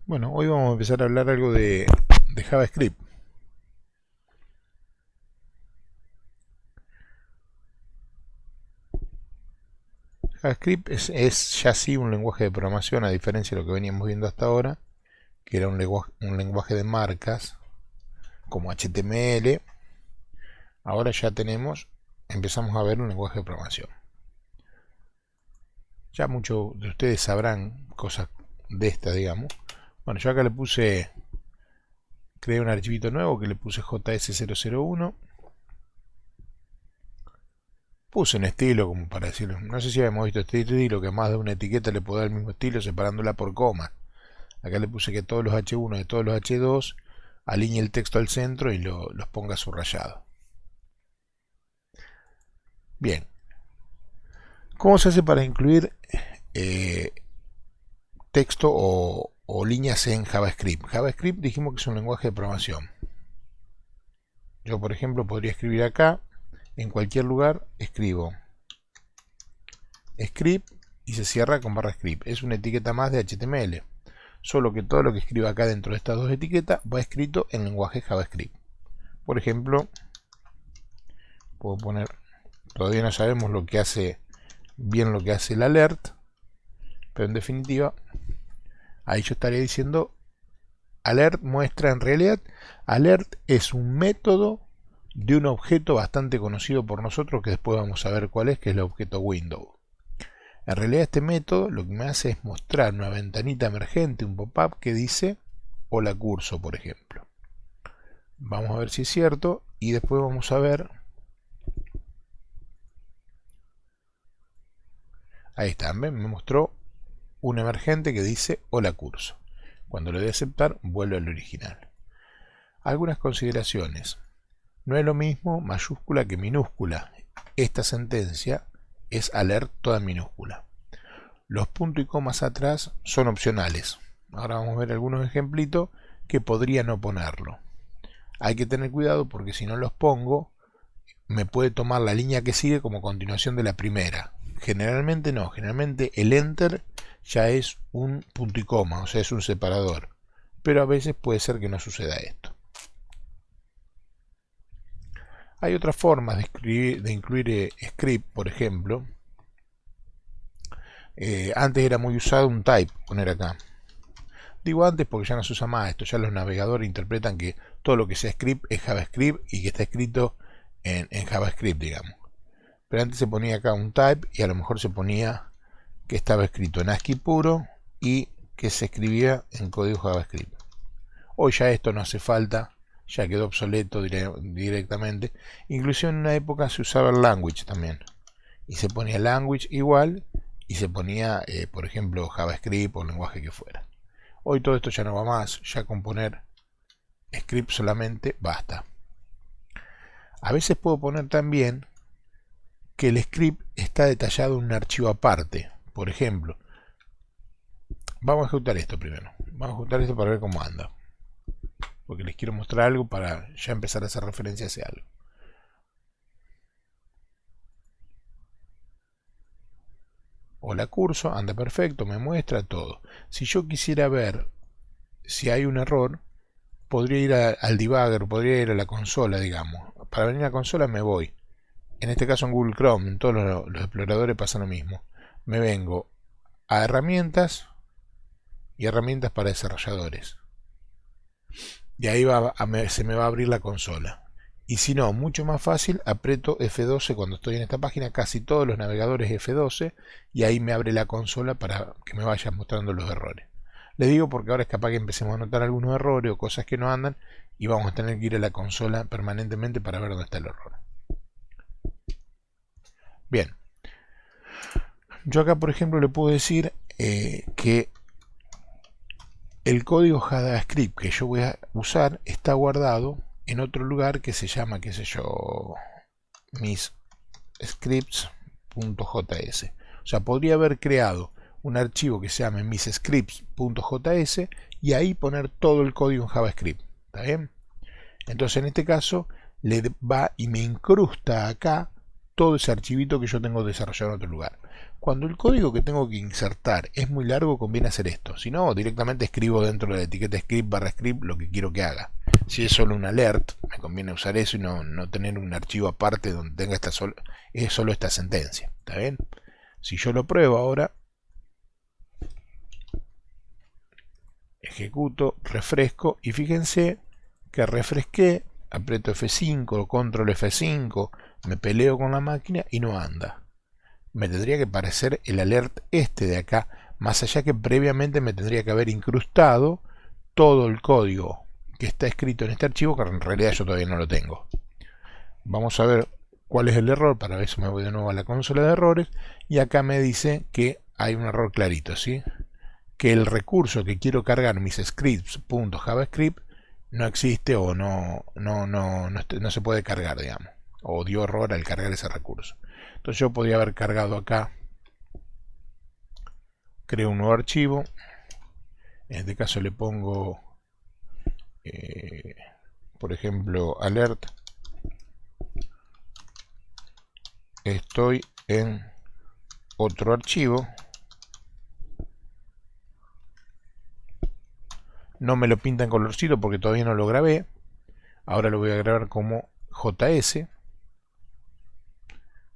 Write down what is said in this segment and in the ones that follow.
Bueno, hoy vamos a empezar a hablar algo de JavaScript. JavaScript es ya sí un lenguaje de programación, a diferencia de lo que veníamos viendo hasta ahora, que era un lenguaje de marcas, como HTML. Ahora ya empezamos a ver un lenguaje de programación. Ya muchos de ustedes sabrán cosas de esta, digamos. Bueno, yo acá creé un archivito nuevo que le puse JS001. Puse un estilo como para decirlo. No sé si habíamos visto este estilo, que más de una etiqueta le puedo dar el mismo estilo separándola por coma. Acá le puse que todos los H1 y todos los H2 alinee el texto al centro y los ponga subrayado. Bien. ¿Cómo se hace para incluir texto o líneas en JavaScript? JavaScript dijimos que es un lenguaje de programación. Yo, por ejemplo, podría escribir acá, en cualquier lugar, escribo script y se cierra con barra script. Es una etiqueta más de HTML. Solo que todo lo que escriba acá dentro de estas dos etiquetas va escrito en lenguaje JavaScript. Por ejemplo, puedo poner, todavía no sabemos lo que hace el alert, pero en definitiva, ahí yo estaría diciendo alert muestra. En realidad, alert es un método de un objeto bastante conocido por nosotros, que después vamos a ver cuál es, que es el objeto window. En realidad este método lo que me hace es mostrar una ventanita emergente, un pop-up que dice hola curso, por ejemplo. Vamos a ver si es cierto y después vamos a ver. Ahí está, ¿ven? Me mostró un emergente que dice hola curso. Cuando le doy a aceptar, vuelve al original. Algunas consideraciones. No es lo mismo mayúscula que minúscula. Esta sentencia es alert toda en minúscula. Los puntos y comas atrás son opcionales. Ahora vamos a ver algunos ejemplitos que podría no ponerlo. Hay que tener cuidado porque si no los pongo, me puede tomar la línea que sigue como continuación de la primera. Generalmente no, generalmente el enter ya es un punto y coma, o sea, es un separador. Pero a veces puede ser que no suceda esto. Hay otras formas de incluir script, por ejemplo. Antes era muy usado un type, poner acá. Digo antes porque ya no se usa más esto, ya los navegadores interpretan que todo lo que sea script es JavaScript y que está escrito en JavaScript, digamos. Pero antes se ponía acá un type y a lo mejor se ponía que estaba escrito en ASCII puro y que se escribía en código JavaScript. Hoy ya esto no hace falta, ya quedó obsoleto directamente. Incluso en una época se usaba el language también. Y se ponía language igual y se ponía, por ejemplo, JavaScript o el lenguaje que fuera. Hoy todo esto ya no va más, ya con poner script solamente basta. A veces puedo poner también que el script está detallado en un archivo aparte. Por ejemplo, vamos a ejecutar esto primero. Vamos a ejecutar esto para ver cómo anda. Porque les quiero mostrar algo para ya empezar a hacer referencia a ese algo. Hola curso, anda perfecto, me muestra todo. Si yo quisiera ver si hay un error, podría ir al debugger, podría ir a la consola, digamos. Para venir a la consola me voy. En este caso en Google Chrome, en todos los exploradores pasa lo mismo. Me vengo a herramientas y herramientas para desarrolladores. Y ahí se me va a abrir la consola. Y si no, mucho más fácil, aprieto F12 cuando estoy en esta página, casi todos los navegadores F12, y ahí me abre la consola para que me vaya mostrando los errores. Les digo porque ahora es capaz que empecemos a notar algunos errores o cosas que no andan, y vamos a tener que ir a la consola permanentemente para ver dónde está el error. Bien. Yo acá, por ejemplo, le puedo decir que el código JavaScript que yo voy a usar está guardado en otro lugar que se llama, qué sé yo, mis scripts.js. O sea, podría haber creado un archivo que se llame misscripts.js y ahí poner todo el código en JavaScript. ¿Está bien? Entonces en este caso le va y me incrusta acá todo ese archivito que yo tengo desarrollado en otro lugar. Cuando el código que tengo que insertar es muy largo, conviene hacer esto. Si no, directamente escribo dentro de la etiqueta script barra script lo que quiero que haga. Si es solo un alert, me conviene usar eso y no tener un archivo aparte donde tenga solo esta sentencia. ¿Está bien? Si yo lo pruebo ahora, ejecuto, refresco y fíjense que refresqué, aprieto F5 o control F5, me peleo con la máquina y no anda. Me tendría que parecer el alert este de acá, más allá que previamente me tendría que haber incrustado todo el código que está escrito en este archivo, que en realidad yo todavía no lo tengo. Vamos a ver cuál es el error. Para eso me voy de nuevo a la consola de errores y acá me dice que hay un error clarito, ¿sí? Que el recurso que quiero cargar mis scripts.javascript no existe o no se puede cargar, digamos, o dio error al cargar ese recurso. Entonces yo podría haber cargado acá, creo un nuevo archivo, en este caso le pongo por ejemplo alert, estoy en otro archivo, no me lo pinta en colorcito porque todavía no lo grabé, ahora lo voy a grabar como JS.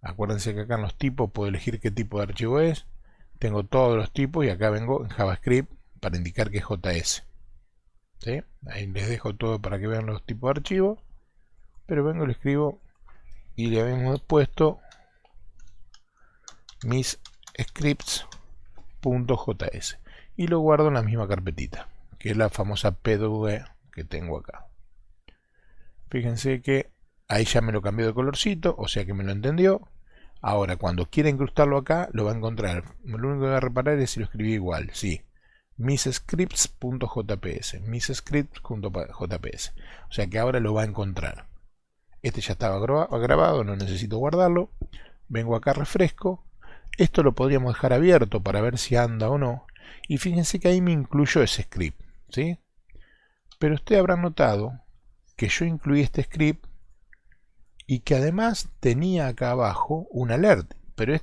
Acuérdense que acá en los tipos puedo elegir qué tipo de archivo es, tengo todos los tipos y acá vengo en JavaScript para indicar que es JS. ¿Sí? Ahí les dejo todo para que vean los tipos de archivos, pero vengo, le escribo y le habíamos puesto mis scripts.js y lo guardo en la misma carpetita, que es la famosa pdv que tengo acá. Fíjense que ahí ya me lo cambió de colorcito, o sea que me lo entendió. Ahora cuando quiera incrustarlo acá lo va a encontrar. Lo único que va a reparar es si lo escribí igual, sí, misscripts.jps, misscripts.jps, o sea que ahora lo va a encontrar. Este ya estaba grabado, no necesito guardarlo. Vengo acá, refresco. Esto lo podríamos dejar abierto para ver si anda o no. Y fíjense que ahí me incluyó ese script, ¿sí? Pero ustedes habrán notado que yo incluí este script y que además tenía acá abajo un alert. Pero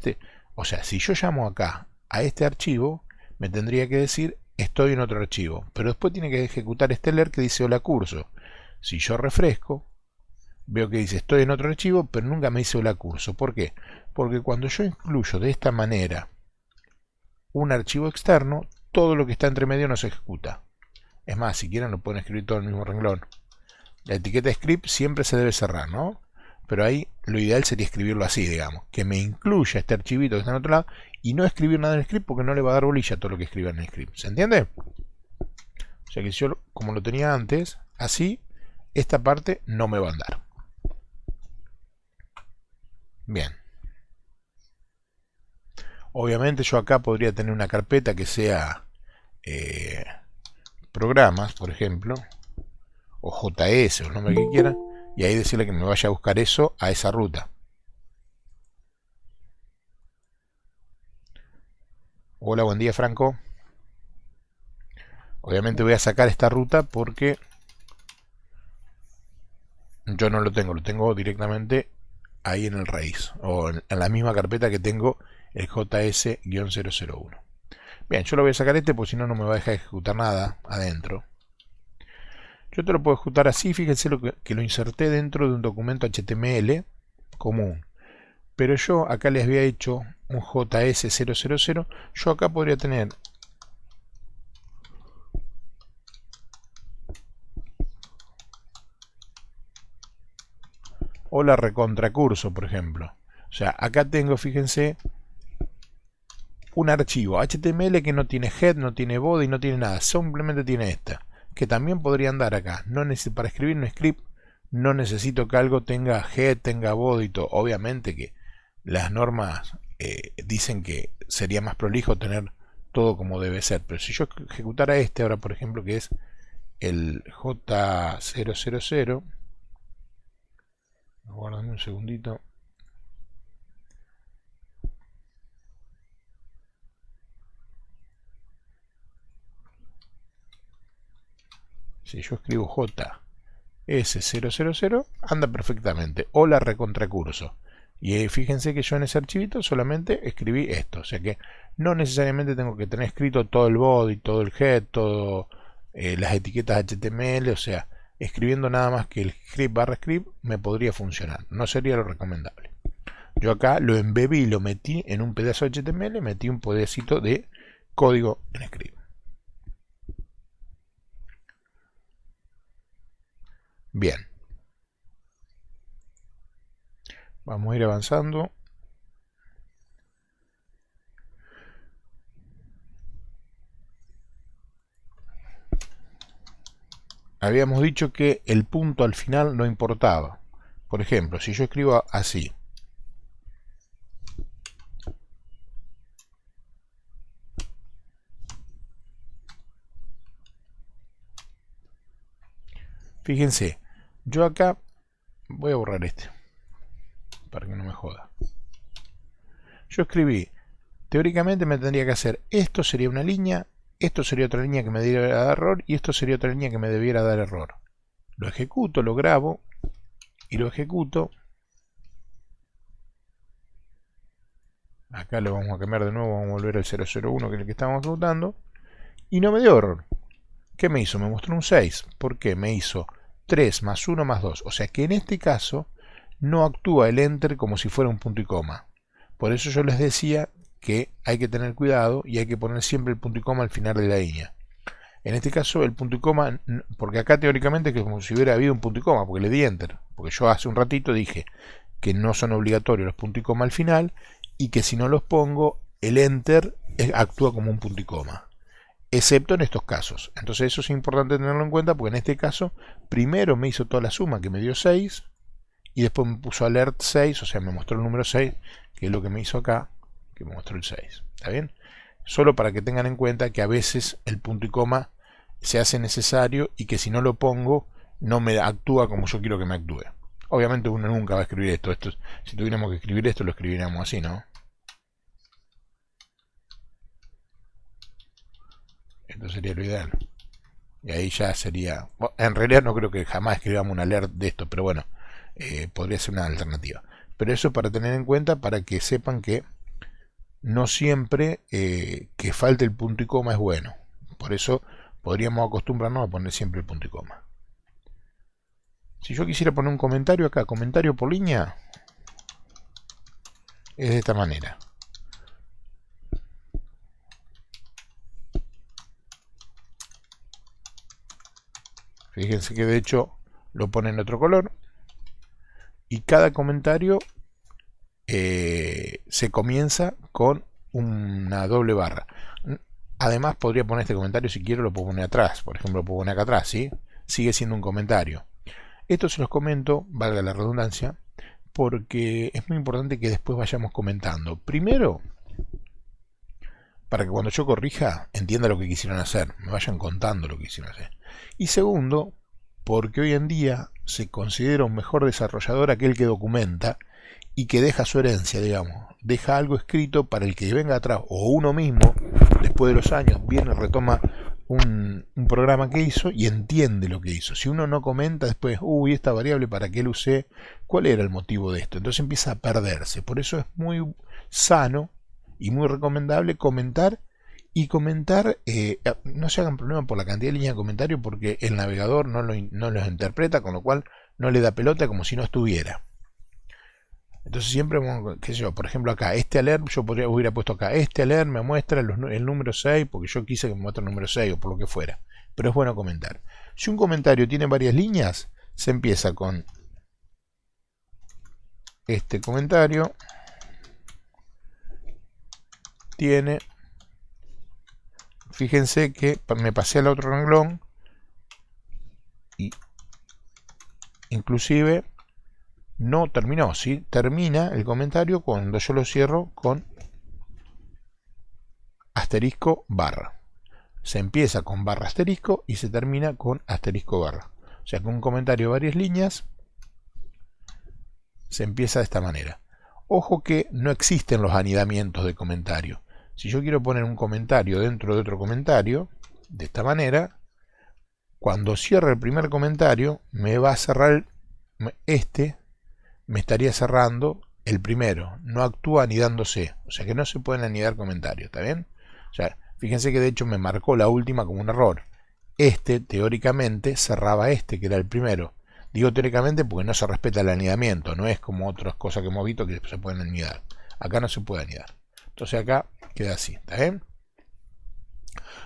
o sea, si yo llamo acá a este archivo, me tendría que decir estoy en otro archivo. Pero después tiene que ejecutar este alert que dice hola curso. Si yo refresco, veo que dice estoy en otro archivo, pero nunca me dice hola curso. ¿Por qué? Porque cuando yo incluyo de esta manera un archivo externo, todo lo que está entre medio no se ejecuta. Es más, si quieren lo pueden escribir todo en el mismo renglón. La etiqueta script siempre se debe cerrar, ¿no? Pero ahí lo ideal sería escribirlo así, digamos, que me incluya este archivito que está en otro lado y no escribir nada en el script porque no le va a dar bolilla a todo lo que escriba en el script. ¿Se entiende? O sea que si yo, como lo tenía antes, así, esta parte no me va a andar. Bien. Obviamente yo acá podría tener una carpeta que sea programas, por ejemplo, o JS, o el nombre que quiera, y ahí decirle que me vaya a buscar eso a esa ruta. Hola, buen día, Franco. Obviamente voy a sacar esta ruta porque yo no lo tengo directamente ahí en el raíz, o en la misma carpeta que tengo el JS-001. Bien, yo lo voy a sacar porque si no, no me va a dejar ejecutar nada adentro. Yo te lo puedo ejecutar así, fíjense que lo inserté dentro de un documento HTML común. Pero yo acá les había hecho un JS000, yo acá podría tener hola recontracurso, por ejemplo. O sea, acá tengo, fíjense, un archivo HTML que no tiene head, no tiene body, no tiene nada, simplemente tiene esta, que también podría andar acá. Para escribir un script no necesito que algo tenga head, tenga body y todo. Obviamente que las normas dicen que sería más prolijo tener todo como debe ser, pero si yo ejecutara este ahora, por ejemplo, que es el J000, aguardame un segundito. Si yo escribo JS000, anda perfectamente. Hola recontracurso. Y fíjense que yo en ese archivito solamente escribí esto. O sea que no necesariamente tengo que tener escrito todo el body, todo el head, todo las etiquetas HTML. O sea, escribiendo nada más que el script barra script me podría funcionar. No sería lo recomendable. Yo acá lo embebí, lo metí en un pedazo de HTML, metí un pedacito de código en script. Bien. Vamos a ir avanzando. Habíamos dicho que el punto al final no importaba. Por ejemplo, si yo escribo así, fíjense, yo acá voy a borrar este para que no me joda. Yo escribí, teóricamente me tendría que hacer, esto sería una línea, esto sería otra línea que me debiera dar error y esto sería otra línea que me debiera dar error. Lo ejecuto, lo grabo y lo ejecuto. Acá lo vamos a cambiar de nuevo, vamos a volver al 001 que es el que estábamos ejecutando. Y no me dio error. ¿Qué me hizo? Me mostró un 6. ¿Por qué? Me hizo 3 más 1 más 2. O sea que en este caso no actúa el enter como si fuera un punto y coma. Por eso yo les decía que hay que tener cuidado y hay que poner siempre el punto y coma al final de la línea. En este caso el punto y coma, porque acá teóricamente es como si hubiera habido un punto y coma, porque le di enter. Porque yo hace un ratito dije que no son obligatorios los puntos y coma al final y que si no los pongo, el enter actúa como un punto y coma. Excepto en estos casos. Entonces eso es importante tenerlo en cuenta porque en este caso primero me hizo toda la suma que me dio 6 y después me puso alert 6, o sea me mostró el número 6, que es lo que me hizo acá, que me mostró el 6. ¿Está bien? Solo para que tengan en cuenta que a veces el punto y coma se hace necesario y que si no lo pongo no me actúa como yo quiero que me actúe. Obviamente uno nunca va a escribir esto. Si tuviéramos que escribir esto lo escribiríamos así, ¿no? Esto sería lo ideal. Y ahí ya sería... Bueno, en realidad no creo que jamás escribamos un alert de esto, pero bueno, podría ser una alternativa. Pero eso para tener en cuenta, para que sepan que no siempre que falte el punto y coma es bueno. Por eso podríamos acostumbrarnos a poner siempre el punto y coma. Si yo quisiera poner un comentario acá, comentario por línea, es de esta manera. Fíjense que de hecho lo pone en otro color. Y cada comentario se comienza con una doble barra. Además podría poner este comentario si quiero, lo puedo poner atrás. Por ejemplo, lo puedo poner acá atrás, ¿sí? Sigue siendo un comentario. Esto se los comento, valga la redundancia, porque es muy importante que después vayamos comentando. Primero, para que cuando yo corrija, entienda lo que quisieron hacer, me vayan contando lo que quisieron hacer. Y segundo, porque hoy en día se considera un mejor desarrollador aquel que documenta y que deja su herencia, digamos, deja algo escrito para el que venga atrás, o uno mismo, después de los años, viene, retoma un programa que hizo y entiende lo que hizo. Si uno no comenta después, uy, esta variable para qué la usé, cuál era el motivo de esto, entonces empieza a perderse. Por eso es muy sano y muy recomendable comentar. Y comentar, no se hagan problema por la cantidad de líneas de comentario porque el navegador no los interpreta, con lo cual no le da pelota como si no estuviera. Entonces siempre, qué sé yo, por ejemplo acá, este alert, yo hubiera puesto acá, este alert me muestra el número 6 porque yo quise que me muestre el número 6 o por lo que fuera. Pero es bueno comentar. Si un comentario tiene varias líneas, se empieza con este comentario tiene... Fíjense que me pasé al otro renglón y inclusive no terminó, ¿sí? Termina el comentario cuando yo lo cierro con asterisco barra. Se empieza con barra asterisco y se termina con asterisco barra. O sea que un comentario de varias líneas se empieza de esta manera. Ojo que no existen los anidamientos de comentario. Si yo quiero poner un comentario dentro de otro comentario, de esta manera, cuando cierre el primer comentario, me va a cerrar me estaría cerrando el primero, no actúa anidándose, o sea que no se pueden anidar comentarios, ¿está bien? O sea, fíjense que de hecho me marcó la última como un error. Este, teóricamente, cerraba este, que era el primero. Digo teóricamente porque no se respeta el anidamiento, no es como otras cosas que hemos visto que se pueden anidar. Acá no se puede anidar. Entonces acá queda así, ¿está bien?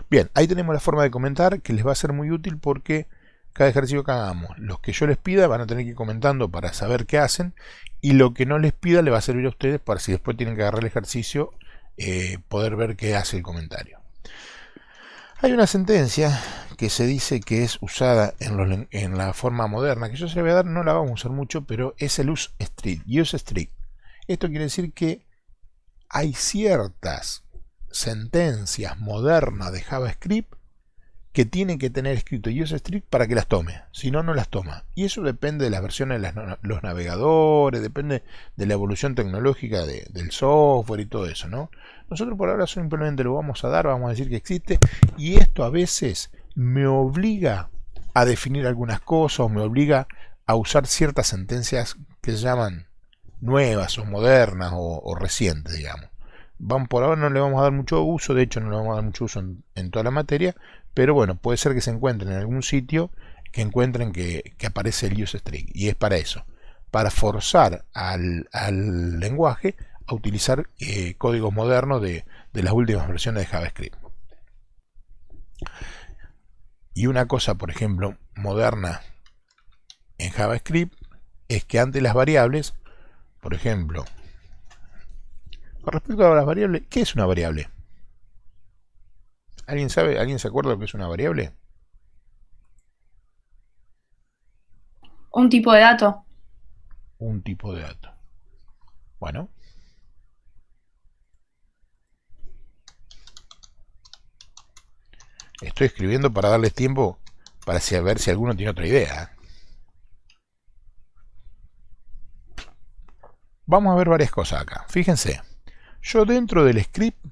Bien, ahí tenemos la forma de comentar, que les va a ser muy útil porque cada ejercicio que hagamos, los que yo les pida van a tener que ir comentando para saber qué hacen, y lo que no les pida le va a servir a ustedes para si después tienen que agarrar el ejercicio, poder ver qué hace el comentario. Hay una sentencia que se dice que es usada en la forma moderna, que yo se la voy a dar, no la vamos a usar mucho, pero es el use strict. Use strict. Esto quiere decir que hay ciertas sentencias modernas de JavaScript que tiene que tener escrito use strict para que las tome, si no, no las toma. Y eso depende de las versiones de los navegadores, depende de la evolución tecnológica del software y todo eso, ¿no? Nosotros por ahora simplemente lo vamos a dar, vamos a decir que existe, y esto a veces me obliga a definir algunas cosas, o me obliga a usar ciertas sentencias que se llaman nuevas o modernas o recientes, digamos. Por ahora no le vamos a dar mucho uso, de hecho no le vamos a dar mucho uso en toda la materia, pero bueno, puede ser que se encuentren en algún sitio que encuentren que aparece el use strict, y es para eso, para forzar al lenguaje a utilizar códigos modernos de las últimas versiones de JavaScript. Y una cosa, por ejemplo, moderna en JavaScript es que antes las variables, por ejemplo, con respecto a las variables, ¿qué es una variable? ¿Alguien sabe? ¿Alguien se acuerda lo que es una variable? Un tipo de dato. Un tipo de dato. Bueno. Estoy escribiendo para darles tiempo para ver si alguno tiene otra idea. Vamos a ver varias cosas acá. Fíjense. Yo dentro del script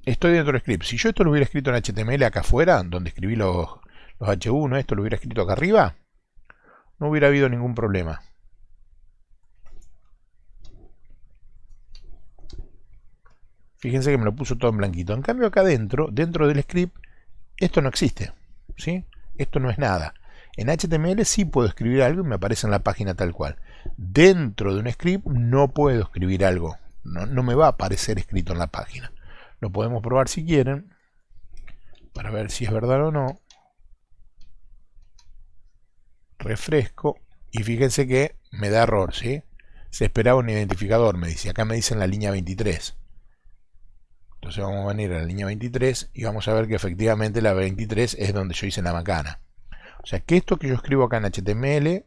estoy dentro del script. Si yo esto lo hubiera escrito en HTML acá afuera, donde escribí los H1, esto lo hubiera escrito acá arriba, no hubiera habido ningún problema. Fíjense que me lo puso todo en blanquito. En cambio acá dentro del script, esto no existe, ¿sí? Esto no es nada. En HTML sí puedo escribir algo y me aparece en la página tal cual. Dentro de un script no puedo escribir algo. No me va a aparecer escrito en la página. Lo podemos probar si quieren, para ver si es verdad o no. Refresco y fíjense que me da error, ¿sí? Se esperaba un identificador, me dice. Acá me dice en la línea 23. Entonces vamos a venir a la línea 23 y vamos a ver que efectivamente la 23 es donde yo hice la macana. O sea que esto que yo escribo acá en HTML,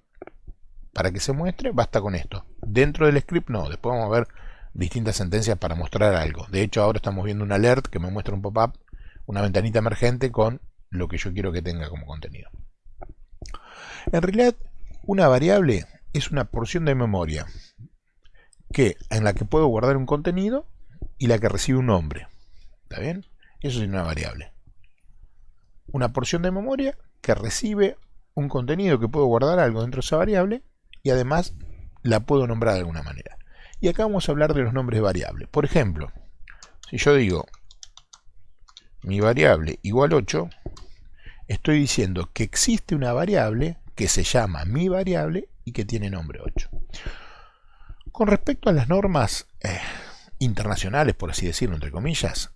para que se muestre, basta con esto. Dentro del script no, después vamos a ver distintas sentencias para mostrar algo. De hecho ahora estamos viendo un alert que me muestra un pop-up, una ventanita emergente con lo que yo quiero que tenga como contenido. En realidad, una variable es una porción de memoria en la que puedo guardar un contenido y la que recibe un nombre. ¿Está bien? Eso es una variable. Una porción de memoria que recibe un contenido, que puedo guardar algo dentro de esa variable y además la puedo nombrar de alguna manera. Y acá vamos a hablar de los nombres de variables. Por ejemplo, si yo digo mi variable igual 8, estoy diciendo que existe una variable que se llama mi variable y que tiene nombre 8. Con respecto a las normas internacionales, por así decirlo, entre comillas,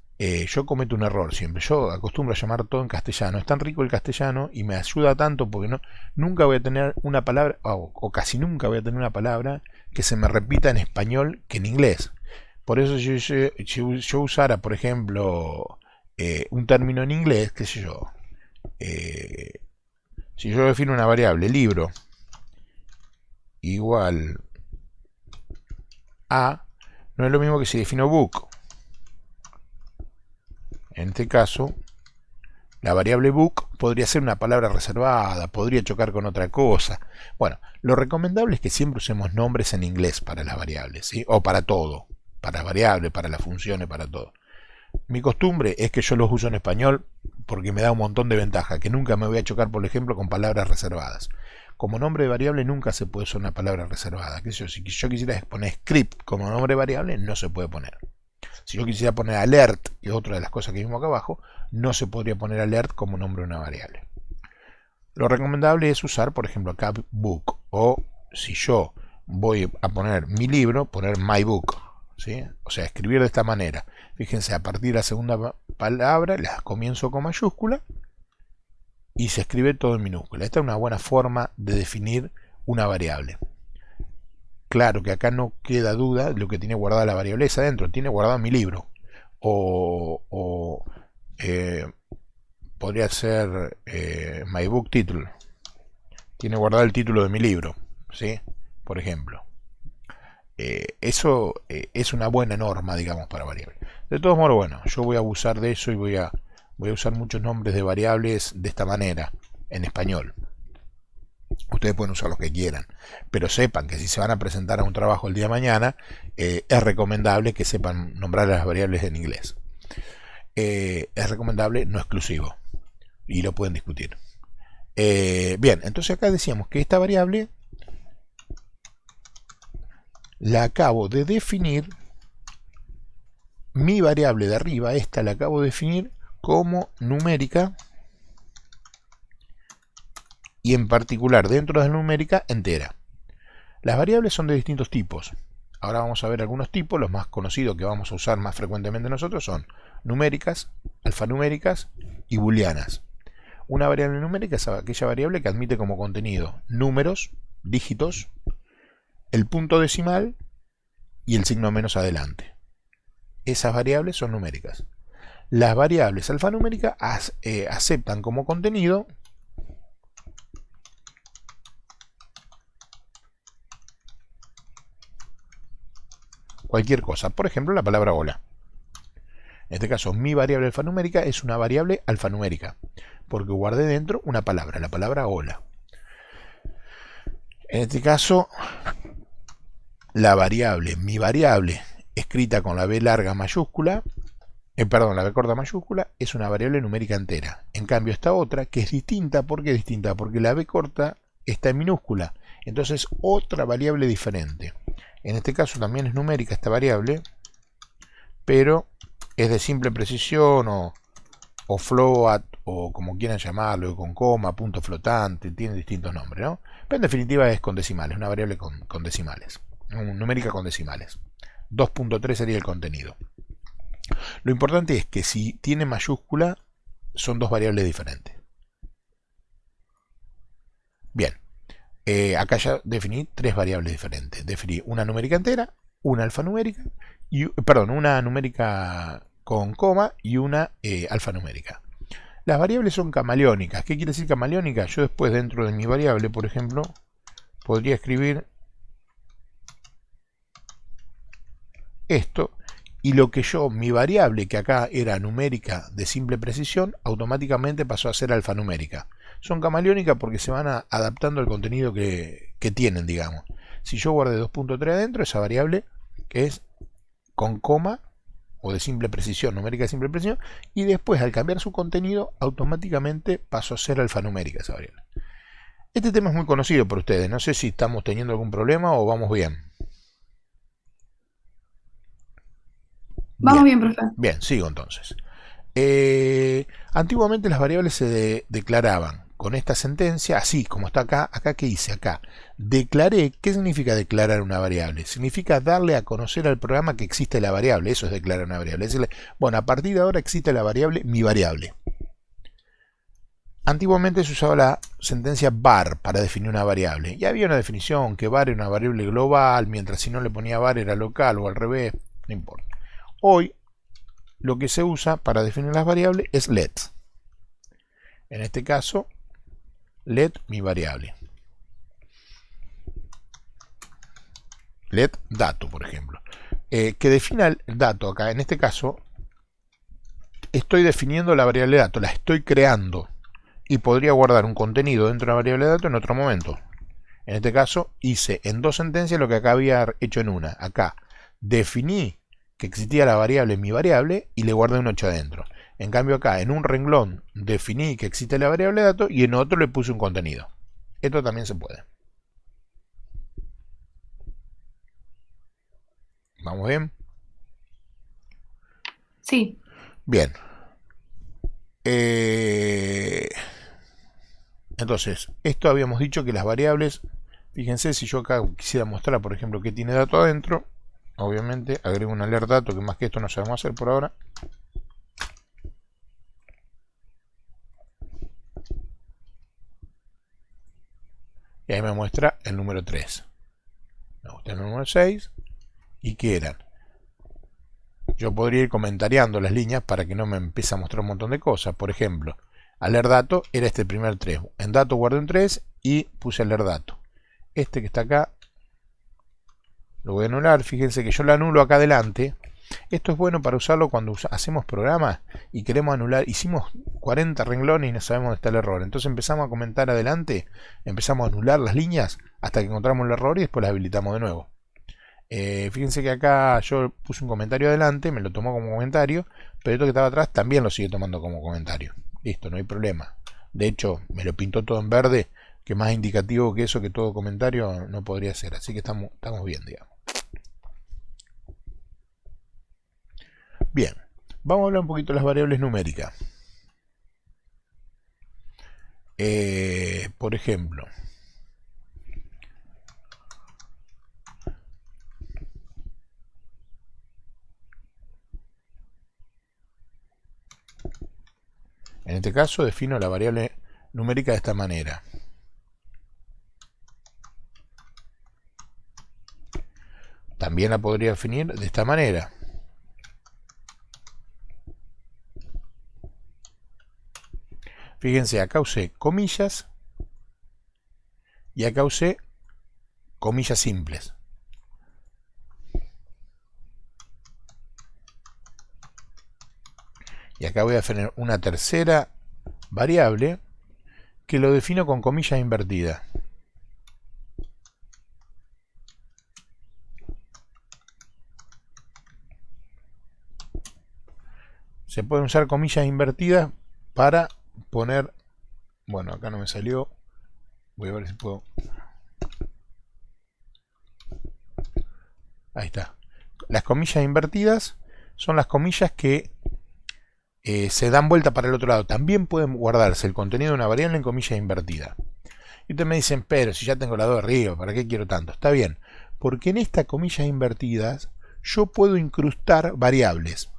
yo cometo un error siempre. Yo acostumbro a llamar todo en castellano. Es tan rico el castellano y me ayuda tanto porque nunca voy a tener una palabra, o casi nunca voy a tener una palabra que se me repita en español que en inglés. Por eso si yo usara, por ejemplo, un término en inglés, qué sé yo, si yo defino una variable, libro, igual a, no es lo mismo que si defino book. En este caso, la variable book podría ser una palabra reservada, podría chocar con otra cosa. Bueno, lo recomendable es que siempre usemos nombres en inglés para las variables, ¿sí? O para todo, para variable, para las funciones, para todo. Mi costumbre es que yo los uso en español porque me da un montón de ventaja, que nunca me voy a chocar, por ejemplo, con palabras reservadas. Como nombre de variable nunca se puede usar una palabra reservada. Si yo quisiera poner script como nombre de variable, no se puede poner. Si yo quisiera poner alert, que es otra de las cosas que vimos acá abajo, no se podría poner alert como nombre de una variable. Lo recomendable es usar, por ejemplo, acá book, o si yo voy a poner mi libro, poner my book, ¿sí? O sea, escribir de esta manera. Fíjense, a partir de la segunda palabra la comienzo con mayúscula y se escribe todo en minúscula. Esta es una buena forma de definir una variable. Claro que acá no queda duda de lo que tiene guardada la variable esa adentro. Tiene guardado mi libro. Podría ser my book title. Tiene guardado el título de mi libro, ¿sí? Por ejemplo. Eso es una buena norma, digamos, para variables. De todos modos, bueno, yo voy a abusar de eso y voy a usar muchos nombres de variables de esta manera, en español. Ustedes pueden usar los que quieran, pero sepan que si se van a presentar a un trabajo el día de mañana, es recomendable que sepan nombrar las variables en inglés. Es recomendable, no exclusivo, y lo pueden discutir. Bien, entonces acá decíamos que esta variable la acabo de definir, mi variable de arriba, esta la acabo de definir como numérica, y en particular dentro de la numérica entera. Las variables son de distintos tipos. Ahora vamos a ver algunos tipos. Los más conocidos que vamos a usar más frecuentemente nosotros son numéricas, alfanuméricas y booleanas. Una variable numérica es aquella variable que admite como contenido números, dígitos, el punto decimal y el signo menos adelante. Esas variables son numéricas. Las variables alfanuméricas aceptan como contenido cualquier cosa, por ejemplo la palabra hola. En este caso mi variable alfanumérica es una variable alfanumérica porque guardé dentro una palabra, la palabra hola. En este caso la variable, mi variable escrita con la B larga mayúscula, la B corta mayúscula, es una variable numérica entera. En cambio esta otra, que es distinta, ¿por qué es distinta? Porque la B corta está en minúscula, entonces otra variable diferente. En este caso también es numérica esta variable, pero es de simple precisión o float, o como quieran llamarlo, con coma, punto flotante, tiene distintos nombres, ¿no? Pero en definitiva es con decimales, una variable con decimales, numérica con decimales. 2.3 sería el contenido. Lo importante es que si tiene mayúscula, son dos variables diferentes. Bien. Acá ya definí tres variables diferentes. Definí una numérica entera, una alfanumérica, una numérica con coma y una alfanumérica. Las variables son camaleónicas. ¿Qué quiere decir camaleónica? Yo después dentro de mi variable, por ejemplo, podría escribir esto, y mi variable que acá era numérica de simple precisión, automáticamente pasó a ser alfanumérica. Son camaleónicas porque se van adaptando al contenido que tienen, digamos. Si yo guardé 2.3 adentro, esa variable que es con coma o de simple precisión, numérica de simple precisión, y después al cambiar su contenido, automáticamente pasó a ser alfanumérica esa variable. Este tema es muy conocido por ustedes, no sé si estamos teniendo algún problema o vamos bien. Vamos bien, profe. Bien, sigo entonces. Antiguamente las variables se declaraban con esta sentencia, así como está acá. Acá, ¿qué hice? Acá declaré. ¿Qué significa declarar una variable? Significa darle a conocer al programa que existe la variable. Eso es declarar una variable. Es decirle, bueno, a partir de ahora existe la variable, mi variable. Antiguamente se usaba la sentencia var para definir una variable. Y había una definición que var era una variable global, mientras si no le ponía var era local o al revés, no importa. Hoy lo que se usa para definir las variables es let. En este caso, let mi variable. Let dato, por ejemplo. Que defina el dato acá. En este caso, estoy definiendo la variable dato, la estoy creando. Y podría guardar un contenido dentro de la variable dato en otro momento. En este caso, hice en dos sentencias lo que acá había hecho en una. Acá definí que existía la variable mi variable y le guardé un 8 adentro. En cambio acá, en un renglón, definí que existe la variable dato y en otro le puse un contenido. Esto también se puede. ¿Vamos bien? Sí. Bien. Entonces, esto habíamos dicho que las variables, fíjense, si yo acá quisiera mostrar, por ejemplo, que tiene dato adentro, obviamente agrego un alert dato, que más que esto no sabemos hacer por ahora. Y ahí me muestra el número 3. Me gusta el número 6. ¿Y qué eran? Yo podría ir comentariando las líneas para que no me empiece a mostrar un montón de cosas. Por ejemplo, alert dato era este primer 3. En dato guardé un 3 y puse alert dato. Este que está acá lo voy a anular. Fíjense que yo lo anulo acá adelante. Esto es bueno para usarlo cuando hacemos programas y queremos anular. Hicimos 40 renglones y no sabemos dónde está el error. Entonces empezamos a comentar adelante, empezamos a anular las líneas hasta que encontramos el error y después las habilitamos de nuevo. Fíjense que acá yo puse un comentario adelante, me lo tomó como comentario, pero esto que estaba atrás también lo sigue tomando como comentario. Listo, no hay problema. De hecho, me lo pintó todo en verde, que más indicativo que eso, que todo comentario no podría ser. Así que estamos bien, digamos. Bien, vamos a hablar un poquito de las variables numéricas. Por ejemplo, en este caso defino la variable numérica de esta manera. También la podría definir de esta manera. Fíjense, acá usé comillas y acá usé comillas simples. Y acá voy a definir una tercera variable que lo defino con comillas invertidas. Se pueden usar comillas invertidas para poner, bueno, acá no me salió, voy a ver si puedo, ahí está. Las comillas invertidas son las comillas que se dan vuelta para el otro lado. También pueden guardarse el contenido de una variable en comillas invertidas. Y ustedes me dicen, pero si ya tengo la 2 arriba, ¿para qué quiero tanto? Está bien, porque en estas comillas invertidas yo puedo incrustar variables.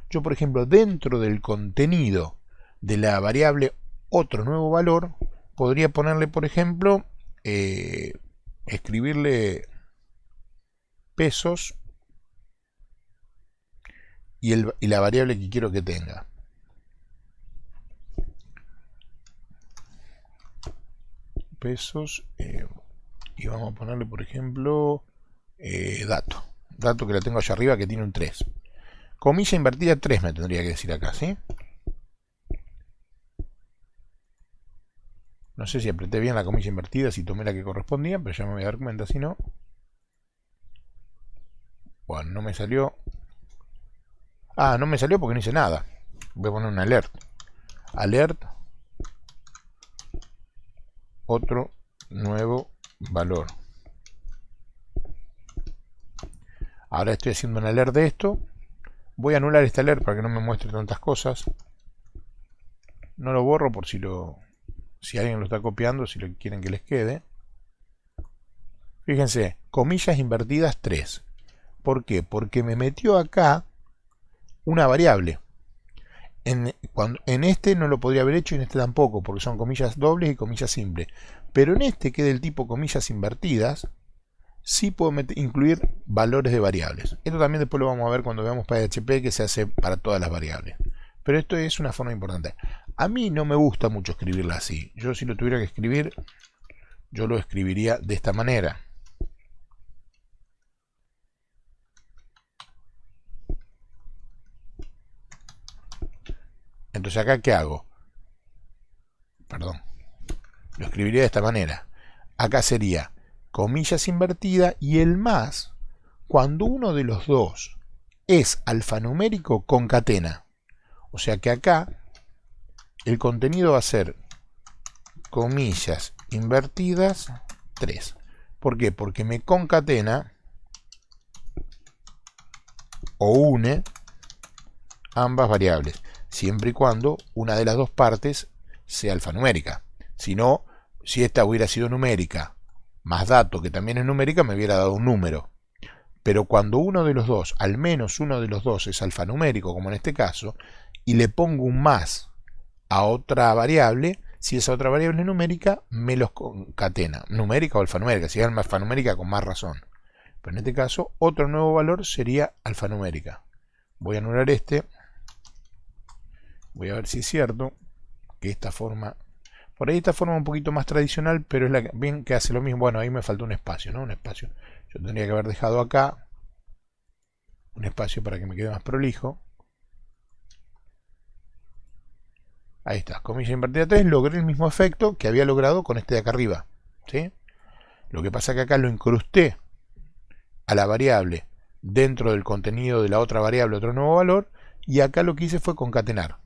Yo, por ejemplo, dentro del contenido de la variable otro nuevo valor, podría ponerle, por ejemplo, escribirle pesos y la variable que quiero que tenga. Pesos y vamos a ponerle, por ejemplo, dato que la tengo allá arriba, que tiene un 3. Comilla invertida 3 me tendría que decir acá, ¿sí? No sé si apreté bien la comilla invertida, si tomé la que correspondía, pero ya me voy a dar cuenta si no. Bueno, no me salió. Ah, no me salió porque no hice nada. Voy a poner un alert. Alert. Otro nuevo valor. Ahora estoy haciendo un alert de esto. Voy a anular este alert para que no me muestre tantas cosas. No lo borro por si alguien lo está copiando, si lo quieren que les quede. Fíjense, comillas invertidas 3. ¿Por qué? Porque me metió acá una variable. En este no lo podría haber hecho y en este tampoco, porque son comillas dobles y comillas simples. Pero en este, que es del tipo comillas invertidas, sí puedo incluir valores de variables. Esto también después lo vamos a ver cuando veamos PHP, que se hace para todas las variables. Pero esto es una forma importante. A mí no me gusta mucho escribirla así. Yo, si lo tuviera que escribir, yo lo escribiría de esta manera. Entonces acá, ¿qué hago? Perdón. Lo escribiría de esta manera. Acá sería comillas invertidas y el más, cuando uno de los dos es alfanumérico concatena. O sea que acá el contenido va a ser comillas invertidas 3. ¿Por qué? Porque me concatena o une ambas variables, siempre y cuando una de las dos partes sea alfanumérica. Si no, si esta hubiera sido numérica más dato que también es numérica, me hubiera dado un número. Pero cuando uno de los dos, al menos uno de los dos, es alfanumérico, como en este caso, y le pongo un más a otra variable, si esa otra variable es numérica, me los concatena, numérica o alfanumérica, si es alfanumérica con más razón. Pero en este caso, otro nuevo valor sería alfanumérica. Voy a anular este. Voy a ver si es cierto que esta forma... Por ahí esta forma un poquito más tradicional, pero es la que, bien que hace lo mismo. Bueno, ahí me falta un espacio, ¿no? Un espacio. Yo tendría que haber dejado acá un espacio para que me quede más prolijo. Ahí está, comilla invertida 3, logré el mismo efecto que había logrado con este de acá arriba, ¿sí? Lo que pasa es que acá lo incrusté a la variable dentro del contenido de la otra variable, otro nuevo valor, y acá lo que hice fue concatenar.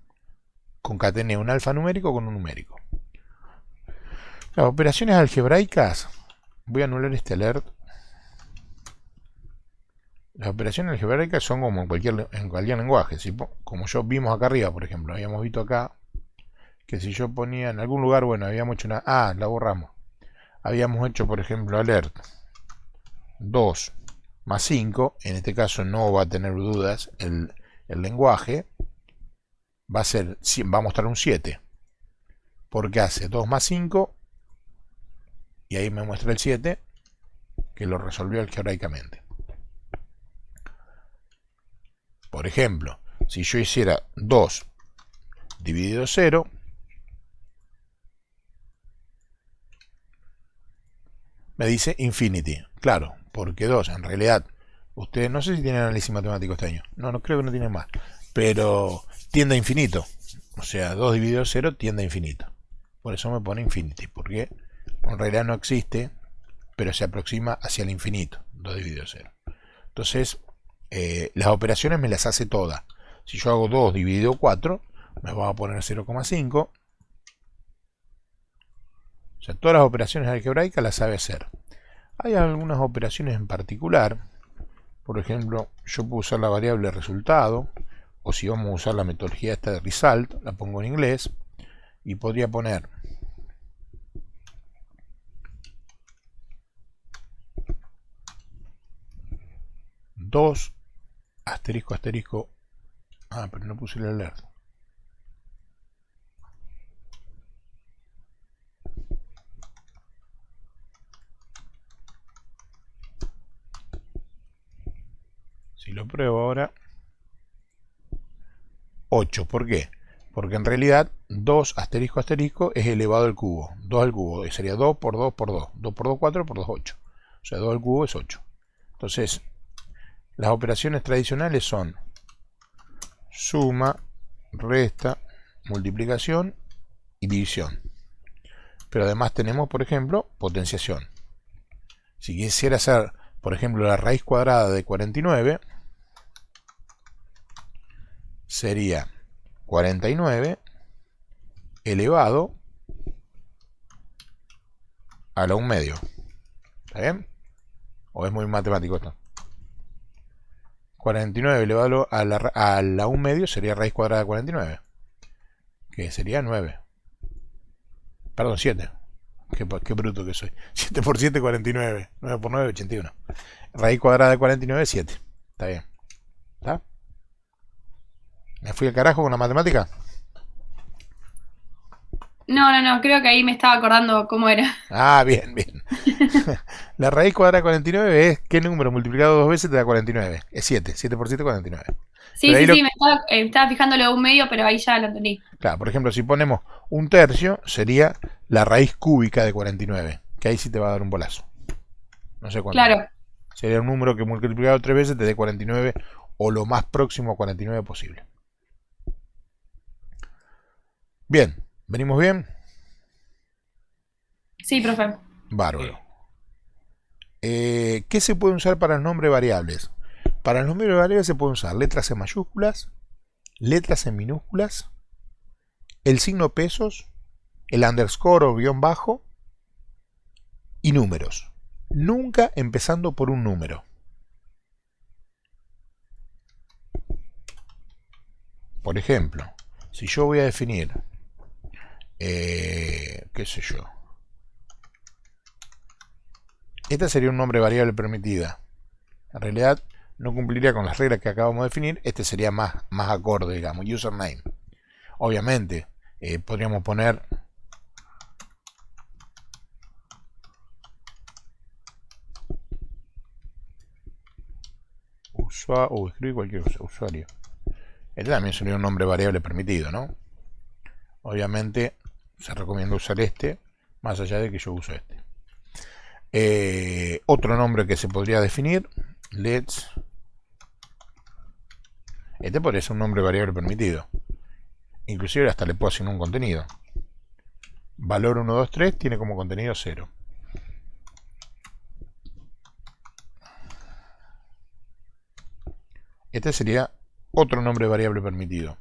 Concatené un alfanumérico con un numérico. Las operaciones algebraicas, voy a anular este alert. Las operaciones algebraicas son como en cualquier lenguaje, ¿sí? Como yo vimos acá arriba, por ejemplo, habíamos visto acá que si yo ponía en algún lugar, bueno, habíamos hecho una... Ah, la borramos. Habíamos hecho, por ejemplo, alert 2 más 5, en este caso no va a tener dudas el lenguaje, va a mostrar un 7, porque hace 2 más 5, y ahí me muestra el 7, que lo resolvió algebraicamente. Por ejemplo, si yo hiciera 2 dividido 0, me dice infinity. Claro, porque 2, en realidad, ustedes no sé si tienen análisis matemático este año. No creo que no tienen más. Pero tiende a infinito. O sea, 2 dividido 0 tiende a infinito. Por eso me pone infinity, porque en realidad no existe, pero se aproxima hacia el infinito. 2 dividido 0. Entonces, las operaciones me las hace todas. Si yo hago 2 dividido 4, me va a poner 0,5. O sea, todas las operaciones algebraicas las sabe hacer. Hay algunas operaciones en particular. Por ejemplo, yo puedo usar la variable resultado, o si vamos a usar la metodología esta de result, la pongo en inglés, y podría poner dos asterisco asterisco. Ah, pero no puse el alert. Si lo pruebo ahora, 8. ¿Por qué? Porque en realidad 2 asterisco asterisco es elevado al cubo. 2 al cubo sería 2 por 2 por 2. 2 por 2, 4 por 2, 8. O sea, 2 al cubo es 8. Entonces, las operaciones tradicionales son suma, resta, multiplicación y división. Pero además tenemos, por ejemplo, potenciación. Si quisiera hacer, por ejemplo, la raíz cuadrada de 49, sería 49 elevado a la 1 medio. ¿Está bien? ¿O es muy matemático esto? 49 elevado a la 1 medio sería raíz cuadrada de 49, que sería 9. Perdón, 7. Qué bruto que soy. 7 por 7, 49. 9 por 9, 81. Raíz cuadrada de 49, 7. Está bien. ¿Está? ¿Me fui al carajo con la matemática? No, creo que ahí me estaba acordando cómo era. Ah, bien, bien. La raíz cuadrada de 49 es qué número multiplicado dos veces te da 49. Es 7. 7 por 7, 49. Sí, Pero ahí sí, me estaba fijando lo de un medio, pero ahí ya lo entendí. Claro, por ejemplo, si ponemos un tercio, sería la raíz cúbica de 49, que ahí sí te va a dar un bolazo. No sé cuánto. Claro. Sería un número que multiplicado 3 veces te dé 49 o lo más próximo a 49 posible. Bien, ¿venimos bien? Sí, profe. Bárbaro. ¿Qué se puede usar para el nombre de variables? Para los números de variables se pueden usar letras en mayúsculas, letras en minúsculas, el signo pesos, el underscore o guión bajo y números. Nunca empezando por un número. Por ejemplo, si yo voy a definir, qué sé yo, esta sería un nombre de variable permitida. En realidad no cumpliría con las reglas que acabamos de definir. Este sería más acorde, digamos, username. Obviamente, podríamos poner o escribir cualquier usuario. Este también sería un nombre variable permitido, ¿no? Obviamente se recomienda usar este, más allá de que yo uso este. Otro nombre que se podría definir, let's. Este podría ser un nombre variable permitido. Inclusive hasta le puedo asignar un contenido. Valor 123 tiene como contenido 0. Este sería otro nombre variable permitido.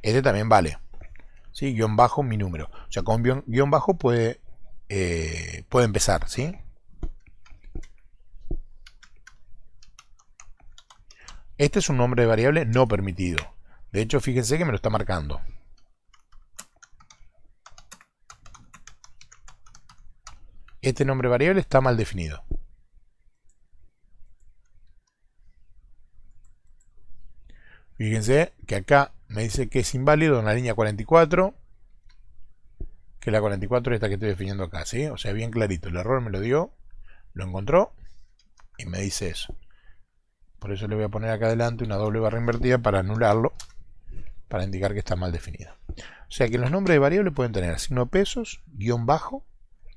Este también vale. ¿Sí? Guión bajo mi número. O sea, con guión bajo puede empezar, ¿sí? Este es un nombre de variable no permitido. De hecho, fíjense que me lo está marcando. Este nombre variable está mal definido. Fíjense que acá me dice que es inválido en la línea 44, que la 44 es esta que estoy definiendo acá, ¿sí? O sea, bien clarito, el error me lo dio, lo encontró y me dice eso. Por eso le voy a poner acá adelante una doble barra invertida para anularlo, para indicar que está mal definido. O sea que los nombres de variables pueden tener signo pesos, guión bajo,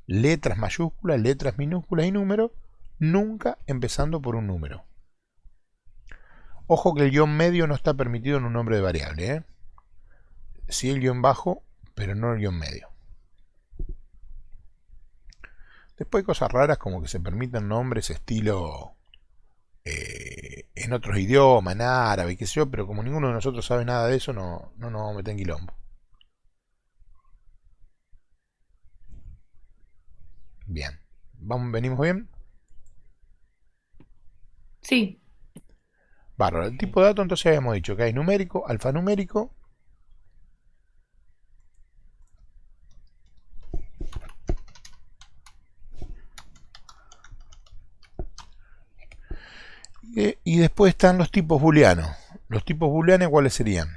letras mayúsculas, letras minúsculas y números, nunca empezando por un número. Ojo que el guión medio no está permitido en un nombre de variable, ¿eh? Sí el guión bajo, pero no el guión medio. Después hay cosas raras como que se permiten nombres estilo en otros idiomas, en árabe y qué sé yo, pero como ninguno de nosotros sabe nada de eso, no nos vamos a meter en quilombo. Bien. ¿Venimos bien? Sí. Bárbaro. El tipo de dato entonces habíamos dicho que hay numérico, alfanumérico. Y después están los tipos booleanos. Los tipos booleanos, ¿cuáles serían?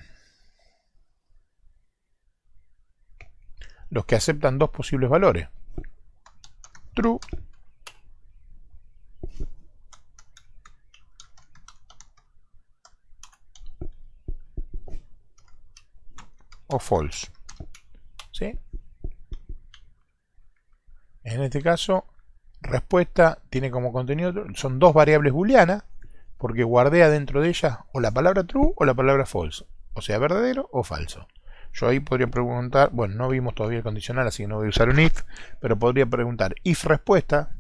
Los que aceptan dos posibles valores. True o false. ¿Sí? En este caso, respuesta tiene como contenido, son dos variables booleanas, porque guardea dentro de ellas o la palabra true o la palabra false. O sea, verdadero o falso. Yo ahí podría preguntar, bueno, no vimos todavía el condicional, así que no voy a usar un if, pero podría preguntar if respuesta,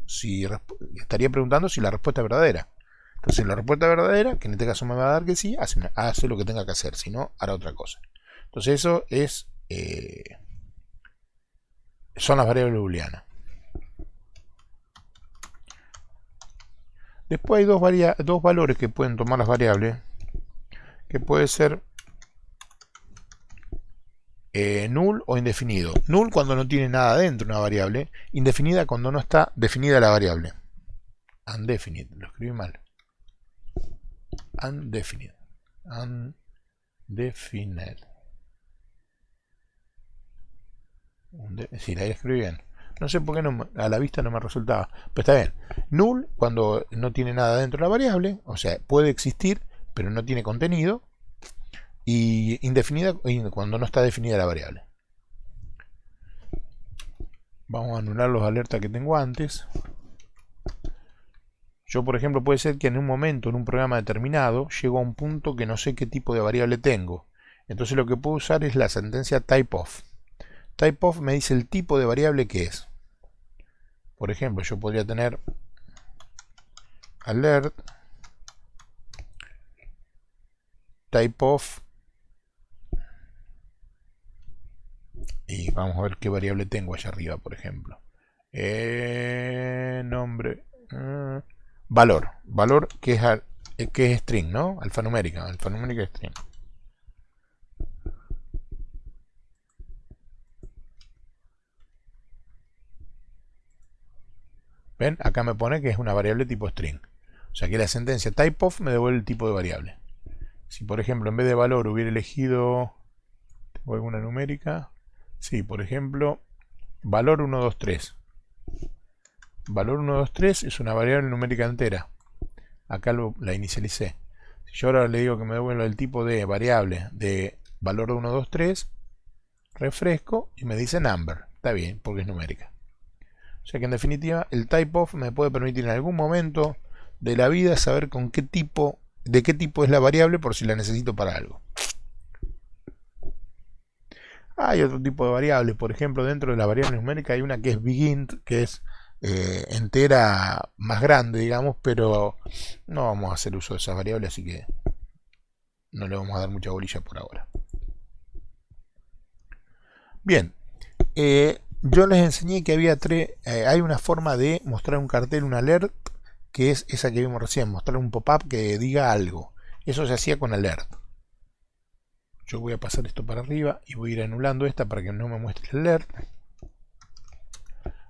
estaría preguntando si la respuesta es verdadera. Entonces, la respuesta es verdadera, que en este caso me va a dar que sí, hace lo que tenga que hacer, si no, hará otra cosa. Entonces, eso es son las variables booleanas. Después hay dos valores que pueden tomar las variables, que puede ser null o indefinido. Null cuando no tiene nada dentro una variable, indefinida cuando no está definida la variable. Undefinite, lo escribí mal. Undefinite. Undefined. Sí, la escribí bien. No sé por qué a la vista no me resultaba. Pero está bien. Null cuando no tiene nada dentro de la variable. O sea, puede existir, pero no tiene contenido. Y indefinida cuando no está definida la variable. Vamos a anular los alertas que tengo antes. Yo, por ejemplo, puede ser que en un momento, en un programa determinado, llego a un punto que no sé qué tipo de variable tengo. Entonces lo que puedo usar es la sentencia typeof. Typeof me dice el tipo de variable que es. Por ejemplo, yo podría tener alert typeof y vamos a ver qué variable tengo allá arriba, por ejemplo. Nombre, valor que es string, ¿no? Alfanumérica string. ¿Ven? Acá me pone que es una variable tipo string. O sea que la sentencia typeof me devuelve el tipo de variable. Si por ejemplo en vez de valor hubiera elegido, ¿tengo alguna numérica? Sí, por ejemplo, valor 123. Valor 123 es una variable numérica entera. Acá la inicialicé. Si yo ahora le digo que me devuelva el tipo de variable de valor de 123, refresco y me dice number. Está bien, porque es numérica. O sea que en definitiva el typeof me puede permitir en algún momento de la vida saber con qué tipo, de qué tipo es la variable por si la necesito para algo. Hay otro tipo de variables, por ejemplo dentro de la variable numérica hay una que es bigint, que es entera más grande, digamos, pero no vamos a hacer uso de esas variables, así que no le vamos a dar mucha bolilla por ahora. Bien, yo les enseñé que había hay una forma de mostrar un cartel, un alert, que es esa que vimos recién, mostrar un pop-up que diga algo. Eso se hacía con alert. Yo voy a pasar esto para arriba y voy a ir anulando esta para que no me muestre el alert.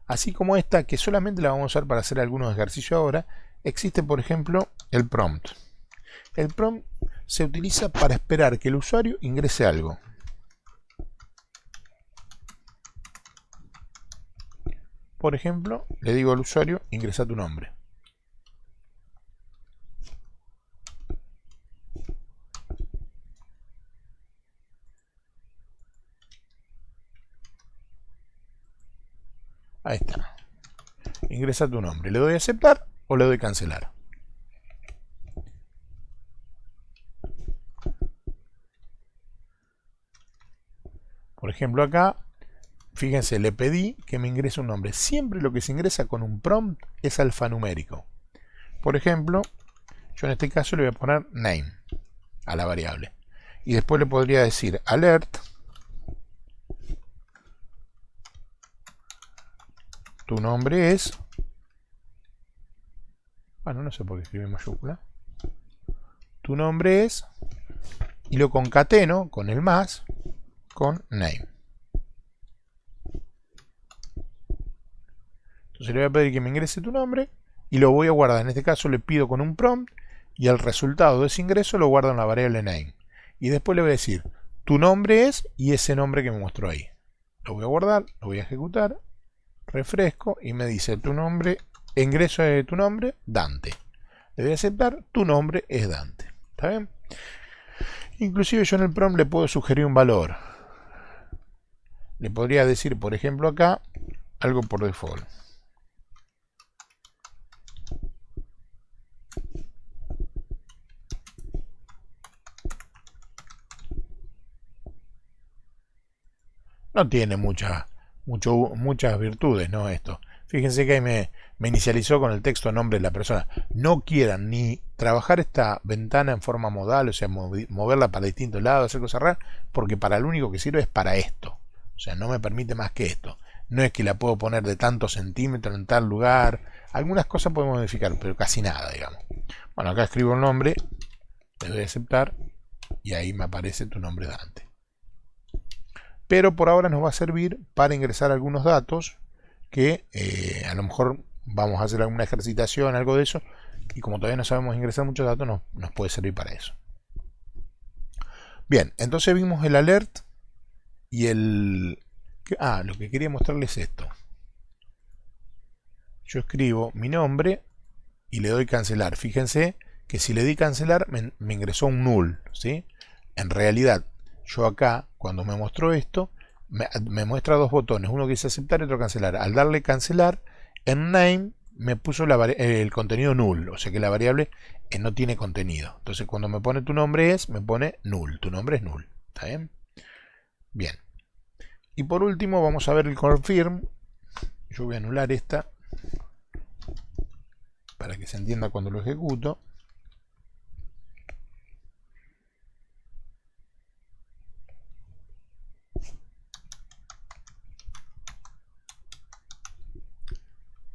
Así como esta, que solamente la vamos a usar para hacer algunos ejercicios ahora, existe por ejemplo el prompt. El prompt se utiliza para esperar que el usuario ingrese algo. Por ejemplo, le digo al usuario, ingresa tu nombre. Ahí está. Ingresa tu nombre. ¿Le doy a aceptar o le doy a cancelar? Por ejemplo acá, fíjense, le pedí que me ingrese un nombre. Siempre lo que se ingresa con un prompt es alfanumérico. Por ejemplo, yo en este caso le voy a poner name a la variable. Y después le podría decir alert tu nombre es, bueno, no sé por qué escribí en mayúscula, tu nombre es, y lo concateno con el más, con name. Entonces le voy a pedir que me ingrese tu nombre y lo voy a guardar. En este caso le pido con un prompt y el resultado de ese ingreso lo guardo en la variable name. Y después le voy a decir, tu nombre es, y ese nombre que me mostró ahí. Lo voy a guardar, lo voy a ejecutar. Refresco y me dice tu nombre, ingreso de tu nombre, Dante. Le voy a aceptar, tu nombre es Dante. ¿Está bien? Inclusive yo en el prompt le puedo sugerir un valor. Le podría decir, por ejemplo acá, algo por default. No tiene muchas virtudes, ¿no? Esto. Fíjense que ahí me inicializó con el texto nombre de la persona. No quieran ni trabajar esta ventana en forma modal, o sea, moverla para distintos lados, hacer cosas raras, porque para lo único que sirve es para esto. O sea, no me permite más que esto. No es que la puedo poner de tantos centímetros en tal lugar. Algunas cosas podemos modificar, pero casi nada, digamos. Bueno, acá escribo el nombre, le doy a aceptar, y ahí me aparece tu nombre Dante. Pero por ahora nos va a servir para ingresar algunos datos que a lo mejor vamos a hacer alguna ejercitación, algo de eso, y como todavía no sabemos ingresar muchos datos, nos puede servir para eso. Bien, entonces vimos el alert y el... lo que quería mostrarles es esto. Yo escribo mi nombre y le doy cancelar. Fíjense que si le di cancelar me ingresó un null, ¿sí? En realidad, yo acá, cuando me mostró esto, me muestra dos botones, uno que dice aceptar y otro cancelar. Al darle cancelar, en name me puso el contenido null, o sea que la variable no tiene contenido. Entonces cuando me pone tu nombre es, me pone null, tu nombre es null. ¿Está bien? Bien. Y por último vamos a ver el confirm. Yo voy a anular esta para que se entienda cuando lo ejecuto.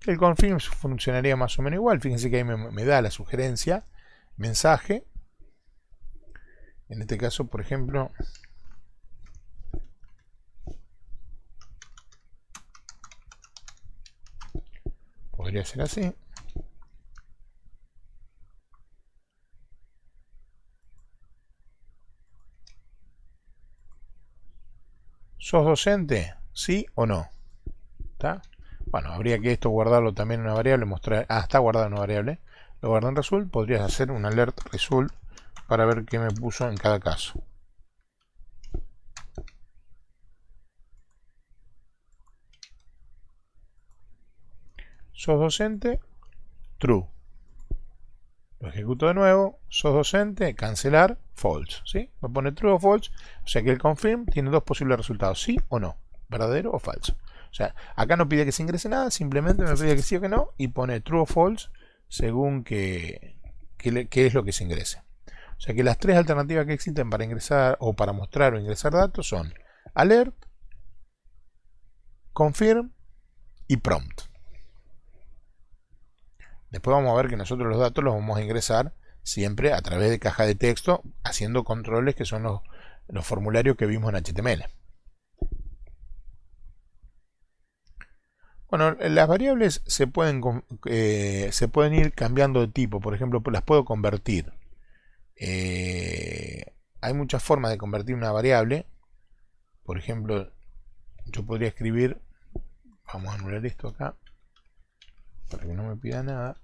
El confirm funcionaría más o menos igual. Fíjense que ahí me da la sugerencia mensaje. En este caso, por ejemplo, podría ser así. ¿Sos docente? ¿Sí o no? ¿Está? Bueno, habría que esto guardarlo también en una variable, mostrar... Ah, está guardado en una variable. Lo guardo en result, podrías hacer un alert result para ver qué me puso en cada caso. ¿Sos docente? True. Lo ejecuto de nuevo. ¿Sos docente? Cancelar. False. ¿Sí? Me pone true o false. O sea que el confirm tiene dos posibles resultados. Sí o no. Verdadero o falso. O sea, acá no pide que se ingrese nada. Simplemente me pide que sí o que no. Y pone true o false según qué es lo que se ingrese. O sea que las tres alternativas que existen para ingresar o para mostrar o ingresar datos son alert, confirm y prompt. Después vamos a ver que nosotros los datos los vamos a ingresar siempre a través de caja de texto, haciendo controles que son los formularios que vimos en HTML. Bueno, las variables se pueden ir cambiando de tipo. Por ejemplo, las puedo convertir. Hay muchas formas de convertir una variable. Por ejemplo, yo podría escribir, vamos a anular esto acá para que no me pida nada.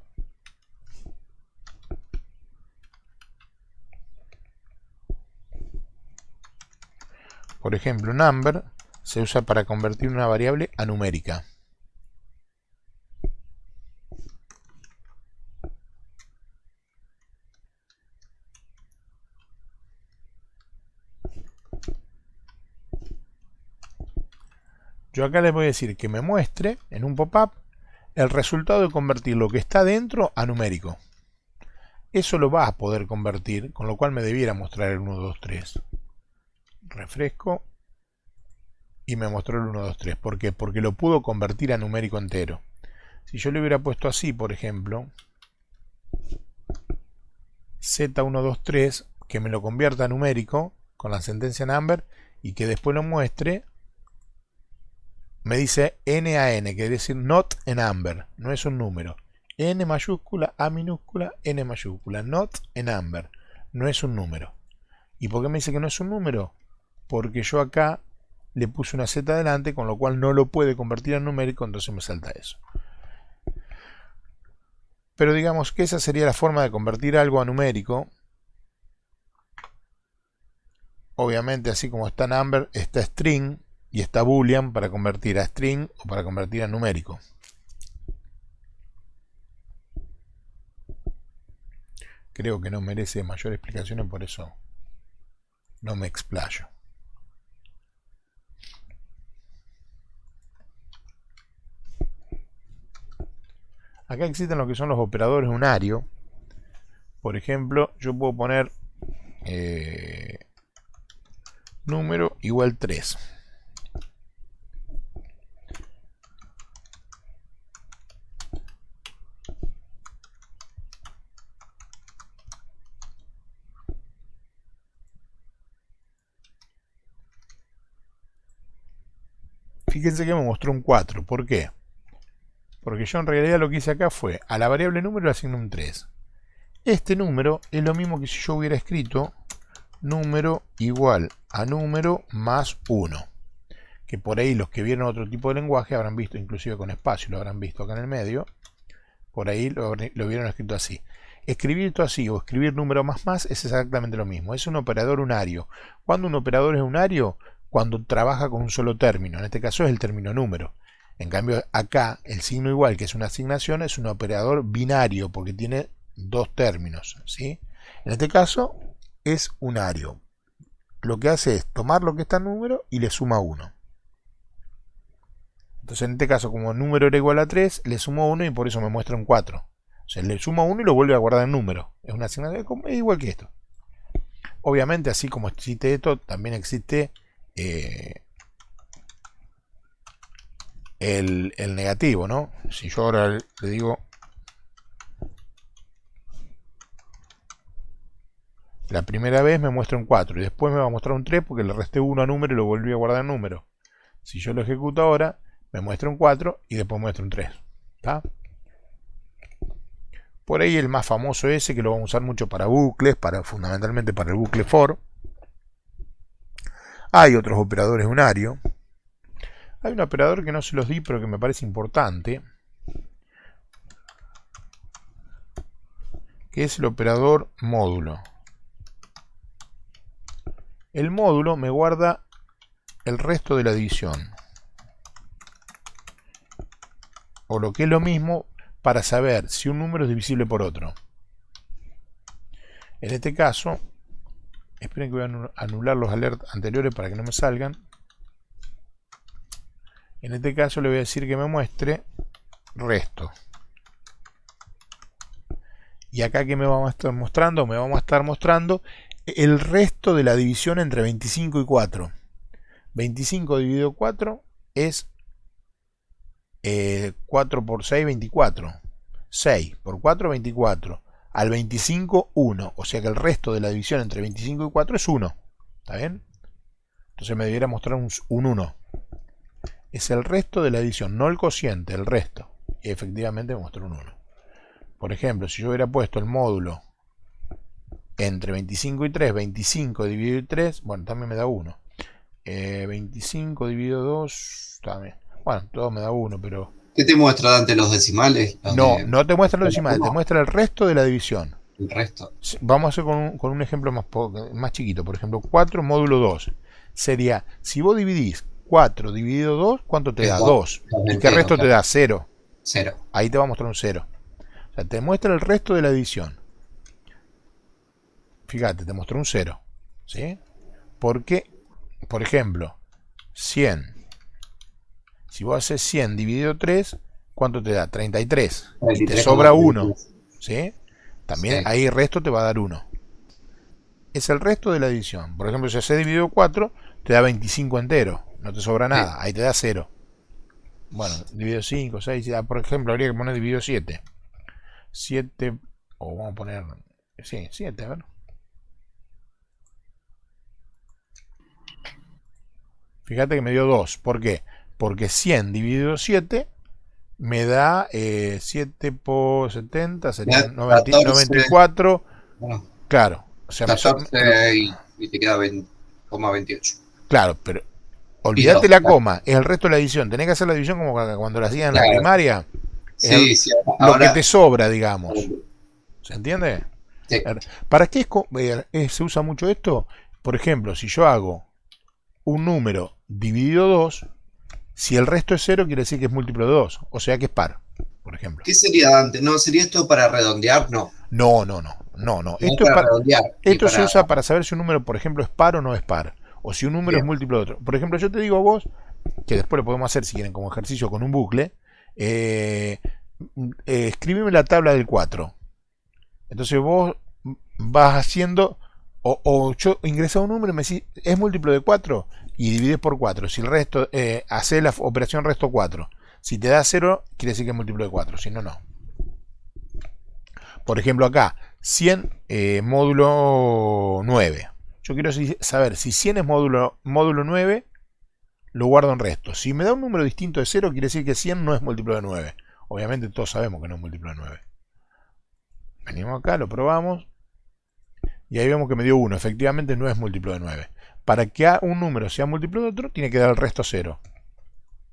Por ejemplo, number se usa para convertir una variable a numérica. Yo acá les voy a decir que me muestre en un pop-up el resultado de convertir lo que está dentro a numérico. Eso lo va a poder convertir, con lo cual me debiera mostrar el 1, 2, 3. Refresco y me mostró el 1, 2, 3. ¿Por qué? Porque lo pudo convertir a numérico entero. Si yo le hubiera puesto así, por ejemplo, Z123, que me lo convierta a numérico con la sentencia number y que después lo muestre, me dice N a N, que quiere decir not a number, no es un número. N mayúscula, A minúscula, N mayúscula, not a number, no es un número. ¿Y por qué me dice que no es un número? Porque yo acá le puse una Z adelante, con lo cual no lo puede convertir a numérico, entonces me salta eso. Pero digamos que esa sería la forma de convertir algo a numérico. Obviamente, así como está number, está string y está boolean para convertir a string o para convertir a numérico. Creo que no merece mayor explicaciones, por eso no me explayo. Acá existen lo que son los operadores unarios. Por ejemplo, yo puedo poner número igual 3. Fíjense que me mostró un 4. ¿Por qué? Porque yo en realidad lo que hice acá fue a la variable número le asigno un 3. Este número es lo mismo que si yo hubiera escrito número igual a número más 1. Que por ahí los que vieron otro tipo de lenguaje habrán visto, inclusive con espacio, lo habrán visto acá en el medio. Por ahí lo vieron escrito así. Escribir esto así o escribir número más es exactamente lo mismo. Es un operador unario. ¿Cuándo un operador es unario? Cuando trabaja con un solo término. En este caso es el término número. En cambio acá el signo igual, que es una asignación, es un operador binario porque tiene dos términos, ¿sí? En este caso es unario. Lo que hace es tomar lo que está en número y le suma 1. Entonces en este caso, como el número era igual a 3, le sumo 1 y por eso me muestra un 4. O sea, le sumo 1 y lo vuelve a guardar en número. Es una asignación igual que esto. Obviamente, así como existe esto, también existe el negativo, ¿no? Si yo ahora le digo la primera vez me muestra un 4 y después me va a mostrar un 3 porque le resté 1 a número y lo volví a guardar en número. Si yo lo ejecuto ahora, me muestra un 4 y después me muestra un 3. ¿Está? Por ahí el más famoso ese, que lo vamos a usar mucho para bucles, fundamentalmente para el bucle for. Hay otros operadores unarios. Hay un operador que no se los di, pero que me parece importante, que es el operador módulo. El módulo me guarda el resto de la división. O lo que es lo mismo, para saber si un número es divisible por otro. En este caso, esperen que voy a anular los alerts anteriores para que no me salgan. En este caso le voy a decir que me muestre resto. Y acá que me vamos a estar mostrando, me vamos a estar mostrando el resto de la división entre 25 y 4. 25 dividido 4 es 4 por 6, 24. 6 por 4, 24. Al 25, 1. O sea que el resto de la división entre 25 y 4 es 1. ¿Está bien? Entonces me debiera mostrar un 1. Es el resto de la división, no el cociente, el resto. Y efectivamente me mostró un 1. Por ejemplo, si yo hubiera puesto el módulo entre 25 y 3, 25 dividido 3, bueno, también me da 1. 25 dividido 2, también. Bueno, todo me da 1, pero... ¿Qué te muestra, Dante, los decimales? No te muestra los decimales, te muestra el resto de la división. El resto. Vamos a hacer con un ejemplo más chiquito. Por ejemplo, 4 módulo 2. Sería, si vos dividís 4 dividido 2, ¿cuánto te da? 2. ¿Y qué resto te da? 0. 0. Ahí te va a mostrar un 0. O sea, te muestra el resto de la división. Fíjate, te mostró un 0. ¿Sí? Porque, por ejemplo, 100. Si vos haces 100 dividido 3, ¿cuánto te da? 33. Y te sobra 1. ¿Sí? También ahí el resto te va a dar 1. Es el resto de la división. Por ejemplo, si haces dividido 4, te da 25 entero. No te sobra nada. Ahí te da 0. Bueno, dividido 5, 6, por ejemplo, habría que poner dividido 7. 7, o vamos a poner... Sí, 7, a ver. Fíjate que me dio 2. ¿Por qué? Porque 100 dividido 7 me da 7 por 70, serían 94. Bueno, claro. O sea, 14 y te queda 20,28. Claro, pero olvídate la coma, es el resto de la división. Tenés que hacer la división como cuando la hacías en la primaria. Sí, lo que te sobra, digamos. ¿Se entiende? Sí. ¿Para qué se usa mucho esto? Por ejemplo, si yo hago un número dividido 2, si el resto es 0, quiere decir que es múltiplo de 2. O sea que es par, por ejemplo. ¿Qué sería, Dante? ¿No sería esto para redondear? No. No. Esto se usa para saber si un número, por ejemplo, es par o no es par. O si un número es múltiplo de otro. Por ejemplo, yo te digo a vos, que después lo podemos hacer si quieren como ejercicio con un bucle, escríbeme la tabla del 4. Entonces vos vas haciendo, o yo ingreso un número y me decís, ¿es múltiplo de 4? Y divides por 4. Si el resto, hace la operación resto 4. Si te da 0, quiere decir que es múltiplo de 4. Si no, no. Por ejemplo, acá, 100 módulo 9. Yo quiero saber si 100 es módulo 9, lo guardo en resto. Si me da un número distinto de 0, quiere decir que 100 no es múltiplo de 9. Obviamente todos sabemos que no es múltiplo de 9. Venimos acá, lo probamos. Y ahí vemos que me dio 1. Efectivamente no es múltiplo de 9. Para que un número sea múltiplo de otro, tiene que dar el resto 0.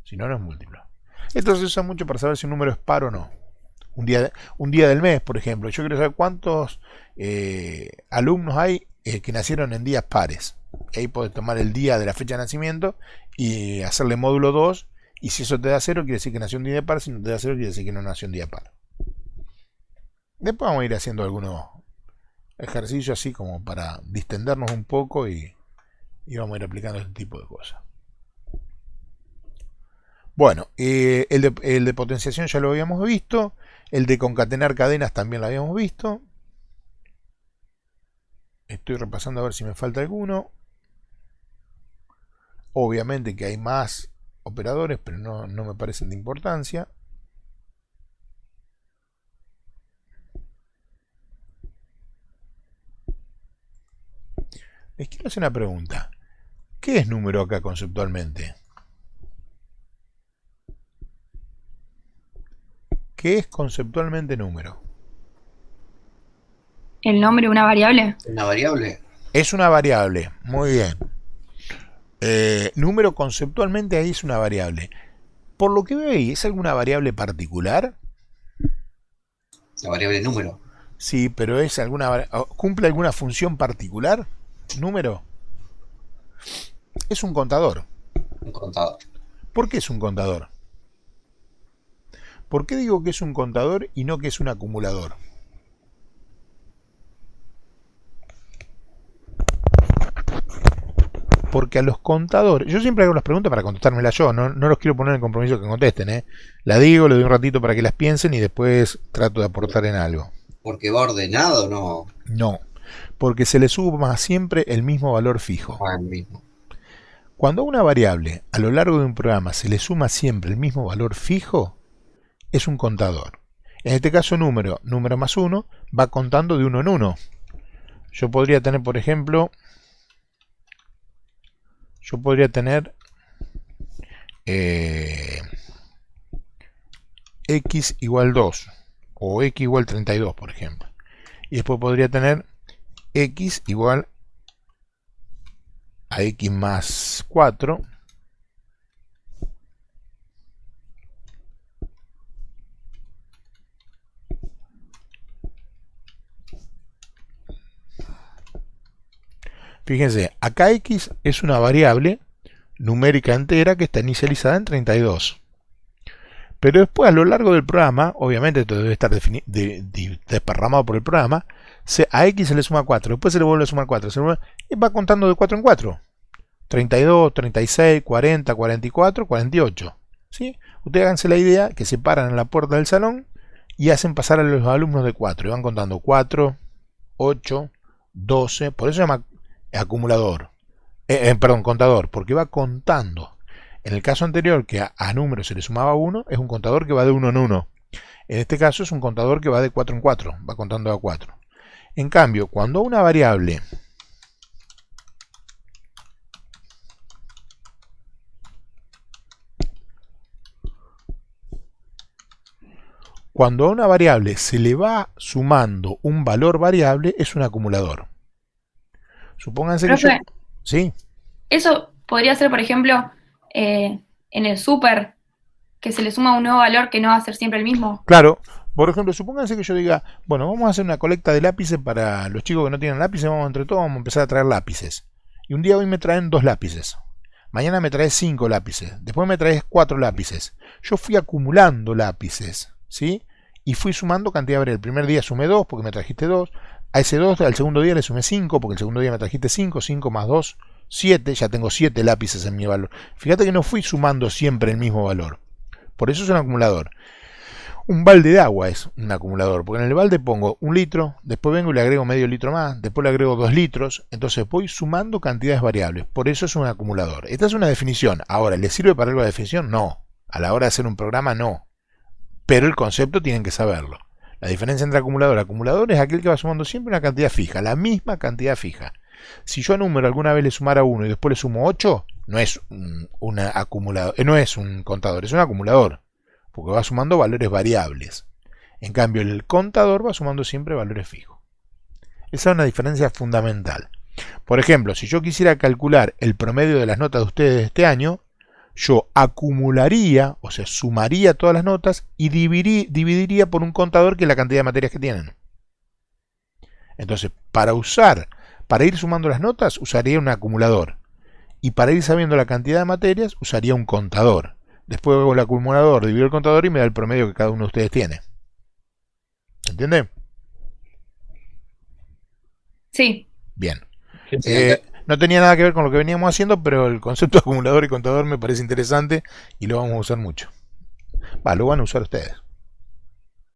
Si no, no es múltiplo. Esto se usa mucho para saber si un número es par o no. Un día del mes, por ejemplo. Yo quiero saber cuántos alumnos hay que nacieron en días pares. Ahí podés tomar el día de la fecha de nacimiento y hacerle módulo 2. Y si eso te da 0, quiere decir que nació un día par. Si no te da 0, quiere decir que no nació un día par. Después vamos a ir haciendo algunos ejercicios así como para distendernos un poco y vamos a ir aplicando este tipo de cosas. Bueno, el de potenciación ya lo habíamos visto. El de concatenar cadenas también lo habíamos visto. Estoy repasando a ver si me falta alguno. Obviamente que hay más operadores, pero no me parecen de importancia. Les quiero hacer una pregunta. ¿Qué es número acá conceptualmente? ¿Qué es conceptualmente número? ¿El nombre de una variable? ¿Una variable? Es una variable, muy bien. Número conceptualmente ahí es una variable. Por lo que veo ahí, ¿es alguna variable particular? La variable número. Sí, pero es ¿cumple alguna función particular? ¿Número? Es un contador. Un contador. ¿Por qué es un contador? ¿Por qué digo que es un contador y no que es un acumulador? Porque a los contadores, yo siempre hago las preguntas para contestármelas yo, no los quiero poner en compromiso que contesten, ¿eh? La digo, le doy un ratito para que las piensen y después trato de aportar en algo. ¿Porque va ordenado o no? No, porque se le suma siempre el mismo valor fijo. Ah, el mismo. Cuando a una variable a lo largo de un programa se le suma siempre el mismo valor fijo, es un contador. En este caso número más 1 va contando de uno en uno. Yo podría tener, por ejemplo, x igual 2 o x igual 32, por ejemplo. Y después podría tener x igual a x más 4. Fíjense, acá x es una variable numérica entera que está inicializada en 32. Pero después a lo largo del programa, obviamente esto debe estar desparramado por el programa, a x se le suma 4, después se le vuelve a sumar 4, y va contando de 4 en 4. 32, 36, 40, 44, 48. ¿Sí? Ustedes háganse la idea que se paran en la puerta del salón y hacen pasar a los alumnos de 4. Y van contando 4, 8, 12. Por eso se llama acumulador. Perdón, contador, porque va contando. En el caso anterior, que a número se le sumaba 1, es un contador que va de 1 en 1. En este caso es un contador que va de 4 en 4, va contando a 4. En cambio, cuando una variable se le va sumando un valor variable, es un acumulador. Supónganse que yo... ¿Sí? Eso podría ser, por ejemplo, en el súper, que se le suma un nuevo valor que no va a ser siempre el mismo. Claro. Por ejemplo, supónganse que yo diga, bueno, vamos a hacer una colecta de lápices para los chicos que no tienen lápices, entre todos vamos a empezar a traer lápices. Y un día hoy me traen 2 lápices. Mañana me traes 5 lápices. Después me traes 4 lápices. Yo fui acumulando lápices, ¿sí? Y fui sumando cantidad variable. El primer día sumé 2 porque me trajiste 2. A ese 2 al segundo día le sumé 5 porque el segundo día me trajiste 5. 5 más 2, 7. Ya tengo 7 lápices en mi valor. Fíjate que no fui sumando siempre el mismo valor. Por eso es un acumulador. Un balde de agua es un acumulador, porque en el balde pongo 1 litro, después vengo y le agrego medio litro más, después le agrego 2 litros, entonces voy sumando cantidades variables, por eso es un acumulador. Esta es una definición. Ahora, ¿le sirve para algo la definición? No. A la hora de hacer un programa, no. Pero el concepto tienen que saberlo. La diferencia entre acumulador y acumulador es aquel que va sumando siempre una cantidad fija, la misma cantidad fija. Si yo a número alguna vez le sumara 1 y después le sumo 8, no es un acumulador, no es un contador, es un acumulador. Porque va sumando valores variables. En cambio, el contador va sumando siempre valores fijos. Esa es una diferencia fundamental. Por ejemplo, si yo quisiera calcular el promedio de las notas de ustedes de este año, yo acumularía, o sea, sumaría todas las notas y dividiría por un contador que es la cantidad de materias que tienen. Entonces, para ir sumando las notas, usaría un acumulador. Y para ir sabiendo la cantidad de materias, usaría un contador. Después hago el acumulador, divido el contador y me da el promedio que cada uno de ustedes tiene. ¿Entiende? Sí. Bien. Sí, No tenía nada que ver con lo que veníamos haciendo, pero el concepto de acumulador y contador me parece interesante y lo vamos a usar mucho. Lo van a usar ustedes.